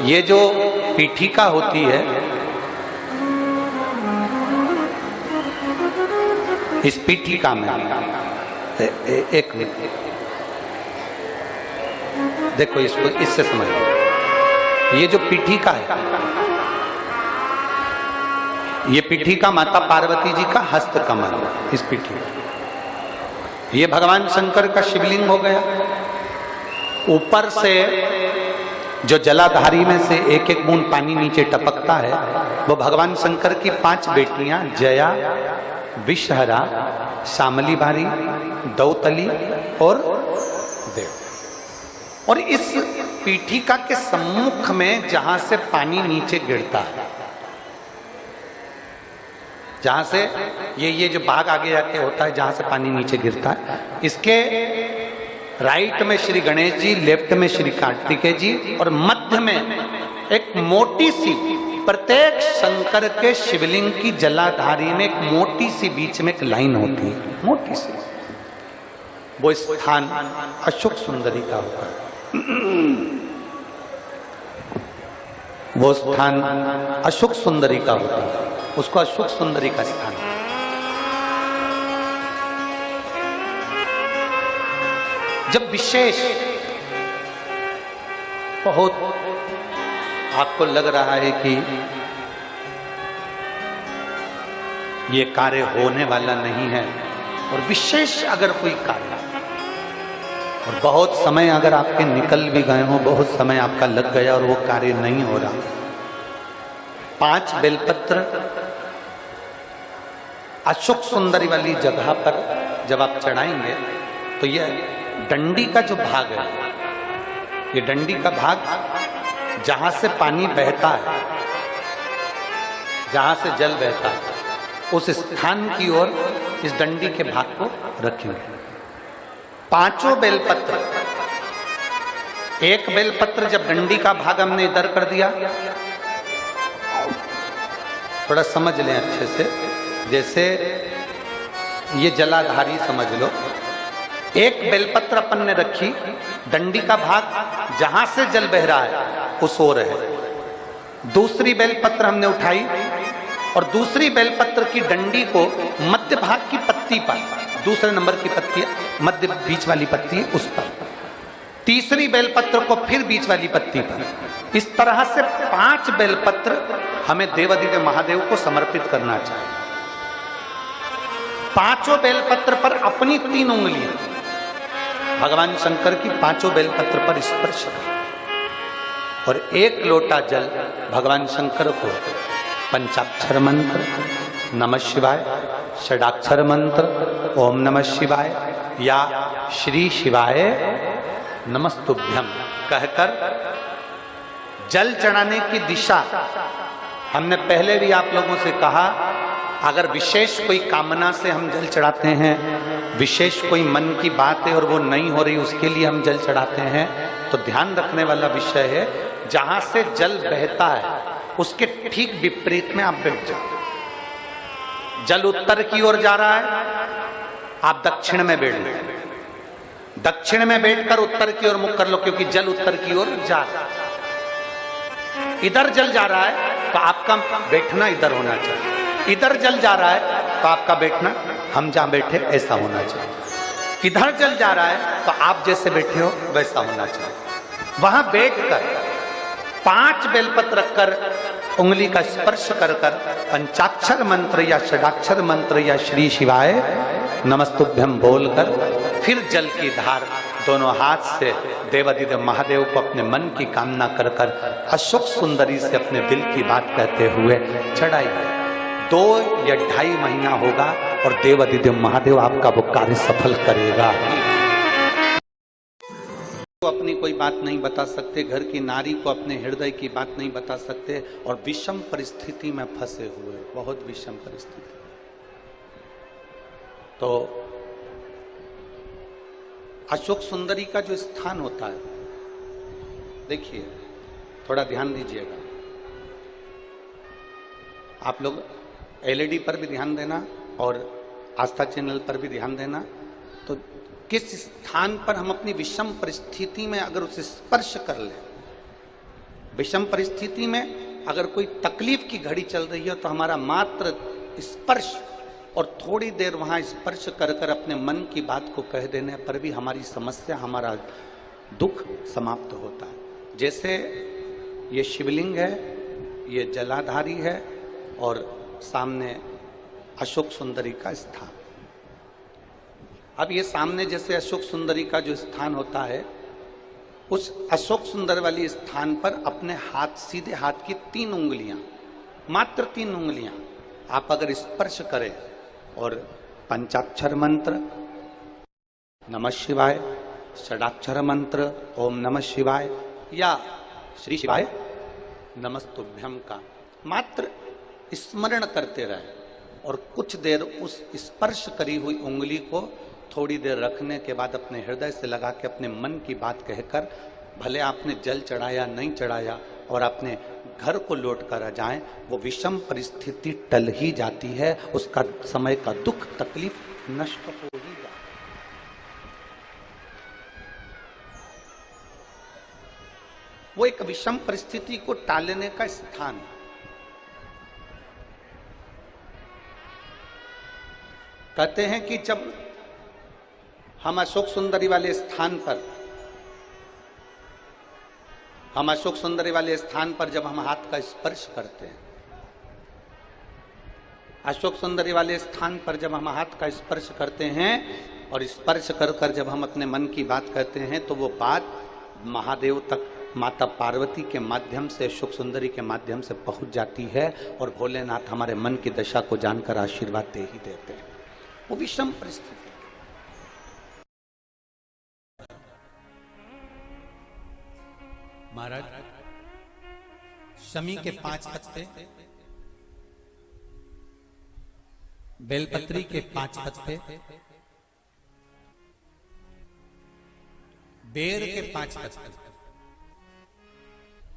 ये जो पीठिका होती है, इस पीठिका में एक मिनट देखो, इसको इससे समझो। ये जो पीठिका है, ये पीठिका माता पार्वती जी का हस्त कमल, इस पीठिका, ये भगवान शंकर का शिवलिंग हो गया। ऊपर से जो जलाधारी में से एक एक बूंद पानी नीचे टपकता है, वो भगवान शंकर की 5 बेटियां जया, विषहरा, शामली बारी, दौतली और देव। और इस पीठिका के सम्मुख में जहां से पानी नीचे गिरता है, जहां से ये जो भाग आगे जाके होता है, जहां से पानी नीचे गिरता है, इसके राइट में श्री गणेश जी, लेफ्ट में श्री कार्तिकेय जी, और मध्य में एक मोटी सी, प्रत्येक शंकर के शिवलिंग की जलाधारी में एक मोटी सी बीच में एक लाइन होती है, मोटी सी। वो स्थान अशोक सुंदरी का होता है। वो स्थान अशोक सुंदरी का होता है, उसको अशोक सुंदरी का स्थान। जब विशेष बहुत आपको लग रहा है कि ये कार्य होने वाला नहीं है, और विशेष अगर कोई कार्य, और बहुत समय अगर आपके निकल भी गए हो, बहुत समय आपका लग गया और वो कार्य नहीं हो रहा, 5 बेलपत्र अशोक सुंदरी वाली जगह पर जब आप चढ़ाएंगे, तो ये डंडी का जो भाग है, ये डंडी का भाग जहां से पानी बहता है, जहां से जल बहता है, उस स्थान की ओर इस डंडी के भाग को रखेंगे। 5 बेलपत्र, एक बेलपत्र जब डंडी का भाग हमने इधर कर दिया, थोड़ा समझ लें अच्छे से, जैसे ये जलाधारी समझ लो, एक बेलपत्र अपन ने रखी, डंडी का भाग जहां से जल बह रहा है उस ओर है। दूसरी बेलपत्र हमने उठाई और दूसरी बेलपत्र की डंडी को मध्य भाग की पत्ती पर, दूसरे नंबर की पत्ती मध्य बीच वाली पत्ती है उस पर, तीसरी बेलपत्र को फिर बीच वाली पत्ती पर। इस तरह से 5 बेलपत्र हमें देवादिदेव महादेव को समर्पित करना चाहिए। 5 बेलपत्र पर अपनी 3 उंगलियां भगवान शंकर की 5 बेलपत्र पर स्पर्श कर, और 1 लोटा जल भगवान शंकर को पंचाक्षर मंत्र नमः शिवाय, षडाक्षर मंत्र ओम नमः शिवाय या श्री शिवाय नमस्तुभ्यम कहकर जल चढ़ाने की दिशा। हमने पहले भी आप लोगों से कहा, अगर विशेष कोई कामना से हम जल चढ़ाते हैं, विशेष कोई मन की बात है और वो नहीं हो रही, उसके लिए हम जल चढ़ाते हैं, तो ध्यान रखने वाला विषय है, जहां से जल बहता है उसके ठीक विपरीत में आप बैठ जाओ। जल उत्तर की ओर जा रहा है, आप दक्षिण में बैठ लो, दक्षिण में बैठकर उत्तर की ओर मुख कर लो, क्योंकि जल उत्तर की ओर जा रहा है। इधर जल जा रहा है तो आपका बैठना इधर होना चाहिए, इधर जल जा रहा है तो आपका बैठना हम जहां बैठे ऐसा होना चाहिए। इधर जल जा रहा है तो आप जैसे बैठे हो वैसा होना चाहिए। वहां बैठकर 5 बेलपत्र रखकर उंगली का स्पर्श कर कर पंचाक्षर मंत्र या षडाक्षर मंत्र या श्री शिवाय नमस्तुभ्यम बोलकर फिर जल की धार दोनों हाथ से देवादिदेव महादेव को अपने मन की कामना कर कर अशोक सुंदरी से अपने दिल की बात कहते हुए चढ़ाई। 2 या 2.5 महीना होगा और देवादिदेव महादेव आपका वो कार्य सफल करेगा। तो अपनी कोई बात नहीं बता सकते, घर की नारी को अपने हृदय की बात नहीं बता सकते, और विषम परिस्थिति में फंसे हुए, बहुत विषम परिस्थिति। तो अशोक सुंदरी का जो स्थान होता है, देखिए थोड़ा ध्यान दीजिएगा, आप लोग एलईडी पर भी ध्यान देना और आस्था चैनल पर भी ध्यान देना। तो किस स्थान पर हम अपनी विषम परिस्थिति में अगर उसे स्पर्श कर लें, विषम परिस्थिति में अगर कोई तकलीफ की घड़ी चल रही है तो हमारा मात्र स्पर्श और थोड़ी देर वहां स्पर्श कर कर अपने मन की बात को कह देने पर भी हमारी समस्या, हमारा दुख समाप्त होता है। जैसे ये शिवलिंग है, ये जलाधारी है और सामने अशोक सुंदरी का स्थान। अब ये सामने जैसे अशोक सुंदरी का जो स्थान होता है, उस अशोक सुंदर वाली स्थान पर अपने हाथ, सीधे हाथ की 3 उंगलियां, मात्र 3 उंगलियां आप अगर स्पर्श करें और पंचाक्षर मंत्र नमः शिवाय, षडाक्षर मंत्र ओम नमः शिवाय या श्री शिवाय नमस्तुभ्यम का मात्र स्मरण करते रहे और कुछ देर उस स्पर्श करी हुई उंगली को थोड़ी देर रखने के बाद अपने हृदय से लगा के अपने मन की बात कहकर, भले आपने जल चढ़ाया नहीं चढ़ाया और अपने घर को लौट कर आ जाएं, वो विषम परिस्थिति टल ही जाती है, उसका समय का दुख तकलीफ नष्ट हो ही जाती है। वो एक विषम परिस्थिति को टालने का स्थान है। कहते हैं कि जब हम अशोक सुंदरी वाले स्थान पर जब हम हाथ का स्पर्श करते हैं, अशोक सुंदरी वाले स्थान पर जब हम हाथ का स्पर्श करते हैं और स्पर्श कर कर जब हम अपने मन की बात कहते हैं, तो वो बात महादेव तक, माता पार्वती के माध्यम से, अशोक सुंदरी के माध्यम से पहुंच जाती है और भोलेनाथ हमारे मन की दशा को जानकर आशीर्वाद दे ही देते हैं। वो विषम परिस्थिति। महाराज, शमी के 5 पत्ते, बेलपत्री के 5 पत्ते, बेर के 5 पत्ते,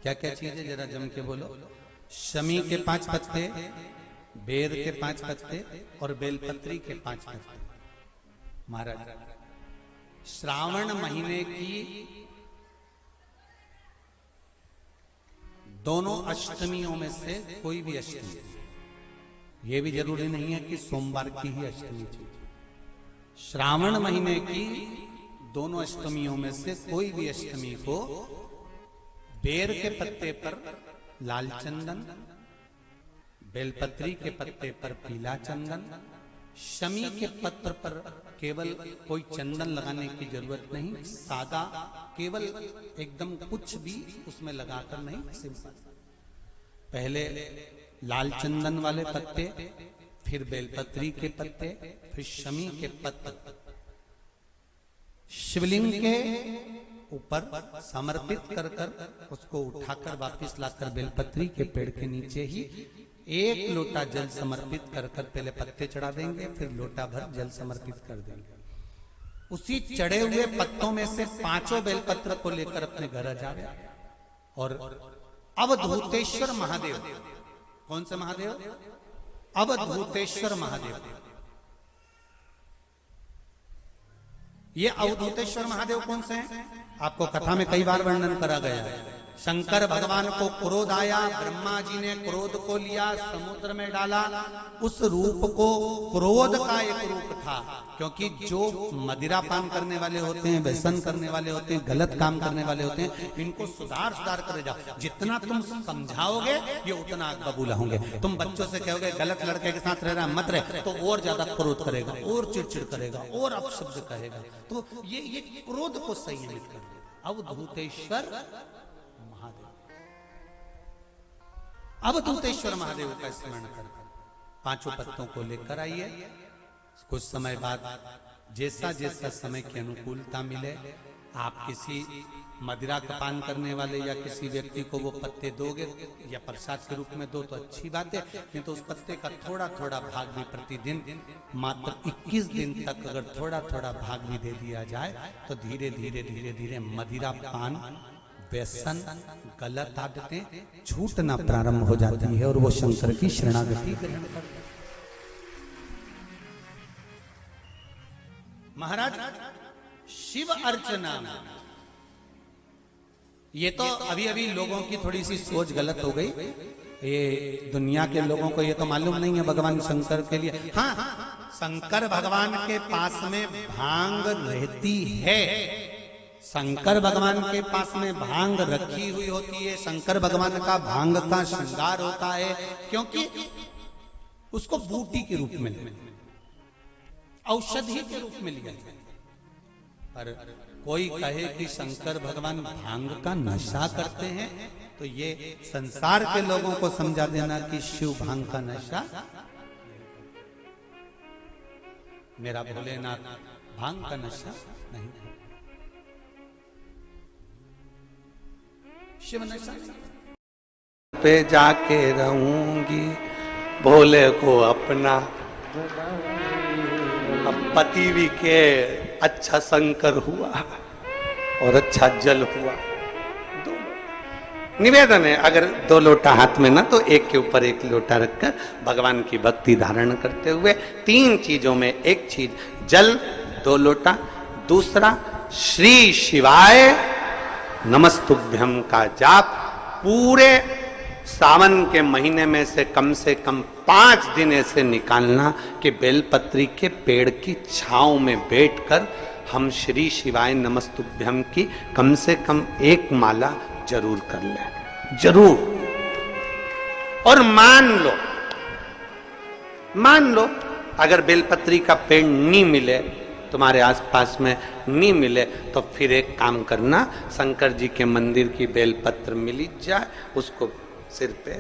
क्या क्या चीज है जरा जम के बोलो। शमी के 5 पत्ते, बेर के 5 पत्ते और बेलपत्री के 5 पत्ते। महाराज, श्रावण महीने की दोनों अष्टमियों में से कोई भी अष्टमी, यह भी जरूरी नहीं है कि सोमवार की ही अष्टमी थी, श्रावण महीने की दोनों अष्टमियों में से कोई भी अष्टमी को बेर के पत्ते पर लाल चंदन, बेलपत्री के पत्ते पर पीला चंदन, शमी के पत्र पर केवल कोई चंदन लगाने की जरूरत नहीं, सादा, केवल एकदम कुछ भी उसमें लगाकर नहीं, सिंपल। पहले लाल चंदन वाले पत्ते, फिर बेलपत्री के पत्ते, फिर शमी के पत्ते शिवलिंग के ऊपर समर्पित कर कर उसको उठाकर वापस लाकर बेलपत्री के पेड़ के नीचे ही 1 लोटा जल समर्पित कर कर पहले पत्ते चढ़ा देंगे, फिर लोटा भर जल समर्पित कर देंगे। उसी चढ़े हुए पत्तों में से 5 बेलपत्र को लेकर अपने घर आ जाए और अवधूतेश्वर महादेव, कौन से महादेव? अवधूतेश्वर महादेव। ये अवधूतेश्वर महादेव कौन से हैं? आपको कथा में कई बार वर्णन करा गया है। शंकर भगवान को क्रोध आया, ब्रह्मा जी ने क्रोध को लिया, समुद्र में डाला। उस रूप को क्रोध का एक रूप था, क्योंकि जो मदिरा पान करने वाले होते हैं, व्यसन करने वाले होते हैं, गलत काम करने वाले होते हैं, इनको सुधार करे जाओ। जितना तुम समझाओगे ये उतना आग बबूला होंगे। तुम बच्चों से कहोगे गलत लड़के के साथ रहना मत रहे, तो और ज्यादा क्रोध करेगा, और चिड़चिड़ करेगा, और अपशब्द कहेगा। तो ये क्रोध को संयमित कर दे। अवधूतेश्वर महादेव, अवधूतेश्वर महादेव का स्मरण कर 5 पत्तों को लेकर आइए। कुछ समय बाद जैसा जैसा समय की अनुकूलता मिले, आप किसी मदिरा का पान करने वाले या किसी व्यक्ति को वो पत्ते दोगे या प्रसाद के रूप में दो तो अच्छी बात है, नहीं तो उस पत्ते का थोड़ा थोड़ा भाग भी प्रतिदिन मात्र 21 दिन तक अगर थोड़ा थोड़ा भाग भी दे दिया जाए तो धीरे धीरे धीरे धीरे मदिरा पान, व्यसन, गलत आदतें छूटना प्रारंभ हो जाती है और वो शंकर की शरणागति ग्रहण करते हैं। महाराज, शिव अर्चना ये तो अभी अभी लोगों की थोड़ी सी सोच गलत हो गई। ये दुनिया के लोगों को ये तो मालूम नहीं है भगवान शंकर के लिए। हाँ, शंकर भगवान के पास में भांग रहती है, शंकर भगवान के पास में भांग रखी हुई होती है। शंकर भगवान का भांग का श्रृंगार होता है, क्योंकि उसको बूटी के रूप में, औषधि के रूप में लिया जाए। पर कोई कहे कि शंकर भगवान भांग का नशा करते हैं, तो ये संसार के लोगों को समझा देना कि शिव भांग का नशा, मेरा भोलेनाथ भांग का नशा नहीं, शिव नशा पे जाके रहूंगी भोले को अपना। अब पति भी के अच्छा शंकर हुआ और अच्छा जल हुआ। निवेदन है, अगर 2 लोटा हाथ में ना तो एक के ऊपर एक लोटा रखकर भगवान की भक्ति धारण करते हुए 3 चीजों में एक चीज जल 2 लोटा, दूसरा श्री शिवाय नमस्तुभ्यम का जाप पूरे सावन के महीने में से कम 5 दिन ऐसे निकालना कि बेलपत्री के पेड़ की छांव में बैठकर हम श्री शिवाय नमस्तुभ्यम की कम से कम 1 माला जरूर कर लें, जरूर। और मान लो अगर बेलपत्री का पेड़ नहीं मिले, तुम्हारे आसपास में नहीं मिले, तो फिर एक काम करना, शंकर जी के मंदिर की बेलपत्र मिली जाए, उसको सिर पे,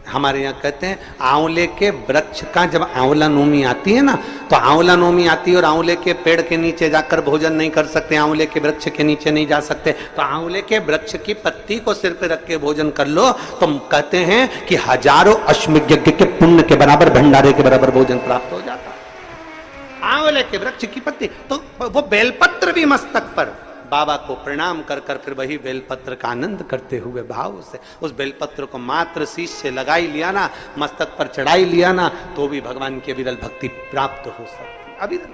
हमारे यहाँ कहते हैं आंवले के वृक्ष का जब आंवला नोमी आती है ना, तो आंवला नोमी आती है और आंवले के पेड़ के नीचे जाकर भोजन नहीं कर सकते, आंवले के वृक्ष के नीचे नहीं जा सकते, तो आंवले के वृक्ष की पत्ती को सिर पे रख के भोजन कर लो, तो कहते हैं कि हजारों अश्वमेध यज्ञ के पुण्य के बराबर, भंडारे के बराबर भोजन प्राप्त हो जाता। आंवले के वृक्ष की पत्ती, तो वो बेलपत्र भी मस्तक पर बाबा को प्रणाम कर कर फिर वही बेलपत्र का आनंद करते हुए भाव से उस बेलपत्र को मात्र शीश से लगाई लिया ना, मस्तक पर चढ़ाई लिया ना, तो भी भगवान की अविरल भक्ति प्राप्त हो सकती, अविरल।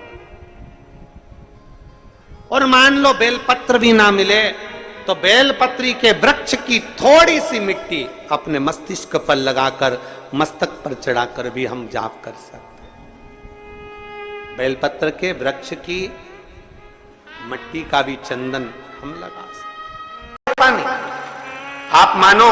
और मान लो बेलपत्र भी ना मिले, तो बेलपत्री के वृक्ष की थोड़ी सी मिट्टी अपने मस्तिष्क पर लगाकर, मस्तक पर चढ़ाकर भी हम जाप कर सकते। बेलपत्र के वृक्ष की मट्टी का भी चंदन हम लगा सकते। आप मानो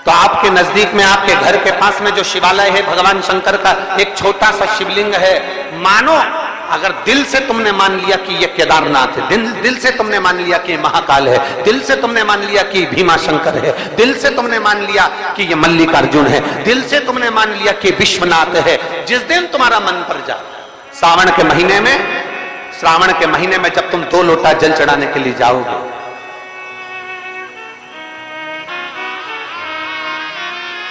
तो आपके नजदीक में, आपके घर के पास में जो शिवालय है भगवान शंकर का, एक छोटा सा शिवलिंग है, मानो अगर दिल से तुमने मान लिया कि ये केदारनाथ है, दिल से तुमने मान लिया कि ये महाकाल है, दिल से तुमने मान लिया कि भीमा शंकर है, दिल से तुमने मान लिया कि ये मल्लिकार्जुन है, दिल से तुमने मान लिया कि विश्वनाथ है, जिस दिन तुम्हारा मन पर जाए, श्रावण के महीने में जब तुम 2 लोटा जल चढ़ाने के लिए जाओगे,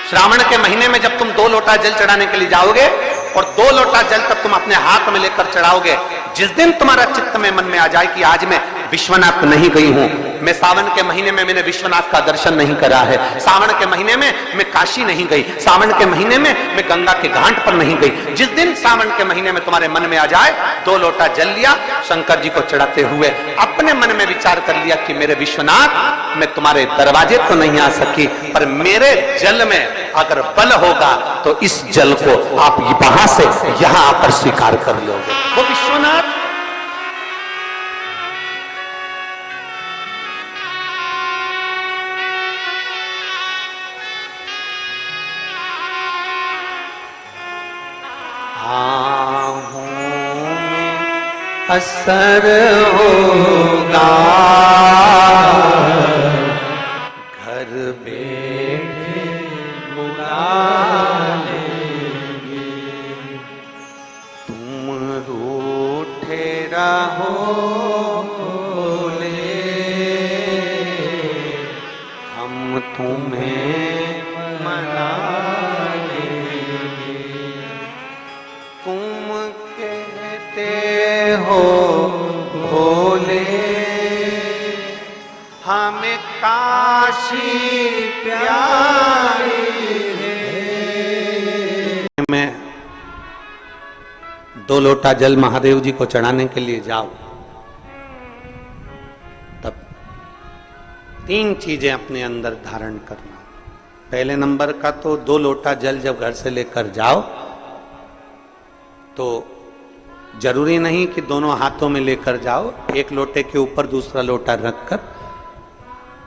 श्रावण के महीने में जब तुम 2 लोटा जल चढ़ाने के लिए जाओगे और 2 लोटा जल तब तुम अपने हाथ में लेकर चढ़ाओगे, जिस दिन तुम्हारा चित्त में मन में आ जाए कि आज मैं विश्वनाथ नहीं गई हूं, मैं सावन के महीने में मैंने विश्वनाथ का दर्शन नहीं करा है, सावन के महीने में मैं काशी नहीं गई, सावन के महीने में मैं गंगा के घाट पर नहीं गई, जिस दिन सावन के महीने में तुम्हारे मन में आ जाए, 2 लोटा जल लिया, शंकर जी को चढ़ाते हुए अपने मन में विचार कर लिया कि मेरे विश्वनाथ, मैं तुम्हारे दरवाजे तो नहीं आ सकी, पर मेरे जल में अगर बल होगा तो इस जल को आप वहां से यहां आकर स्वीकार कर लोगे। वो विश्वनाथ असर होगा, घर बैठे बुला लेंगे, तुम रूठे रहो बोले, हम तुम्हें मना लेंगे, तुम कहते हो भोले हमें काशी प्यारी है। मैं 2 लोटा जल महादेव जी को चढ़ाने के लिए जाओ, तीन चीजें अपने अंदर धारण करना। पहले नंबर का तो 2 लोटा जल जब घर से लेकर जाओ तो जरूरी नहीं कि दोनों हाथों में लेकर जाओ, एक लोटे के ऊपर दूसरा लोटा रखकर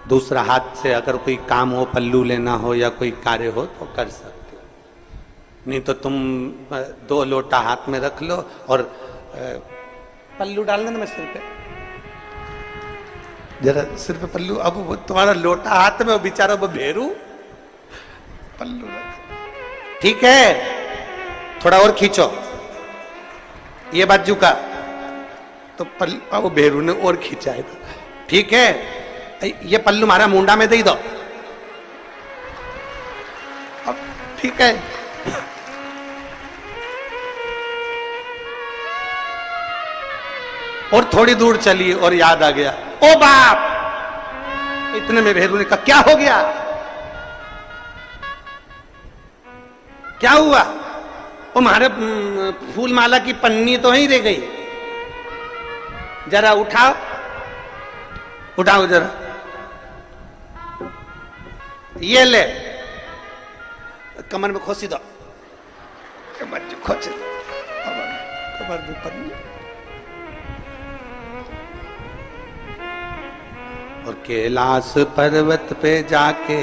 दूसरा हाथ से अगर कोई काम हो, पल्लू लेना हो या कोई कार्य हो तो कर सकते हो। नहीं तो तुम 2 लोटा हाथ में रख लो और पल्लू डालना ना मैं सिर पे, जरा सिर पे पल्लू। अब वो तुम्हारा लोटा हाथ में, वो बेचारा वो भेरू पल्लू रख। ठीक है, थोड़ा और खींचो ये बाजू का, तो पल्लू वो भेरू ने और खींचा है। ठीक है, ये पल्लू मारा मुंडा में दे दो। अब ठीक है, और थोड़ी दूर चली और याद आ गया, ओ बाप! इतने में भेरू ने कहा, क्या हो गया? क्या हुआ? वो हमारे फूल माला की पन्नी तो वहीं रह गई, जरा उठाओ, उठाओ जरा, ये ले, कमर में खोसी दो, कमर खोच, कमर में पन्नी। और कैलाश पर्वत पे जाके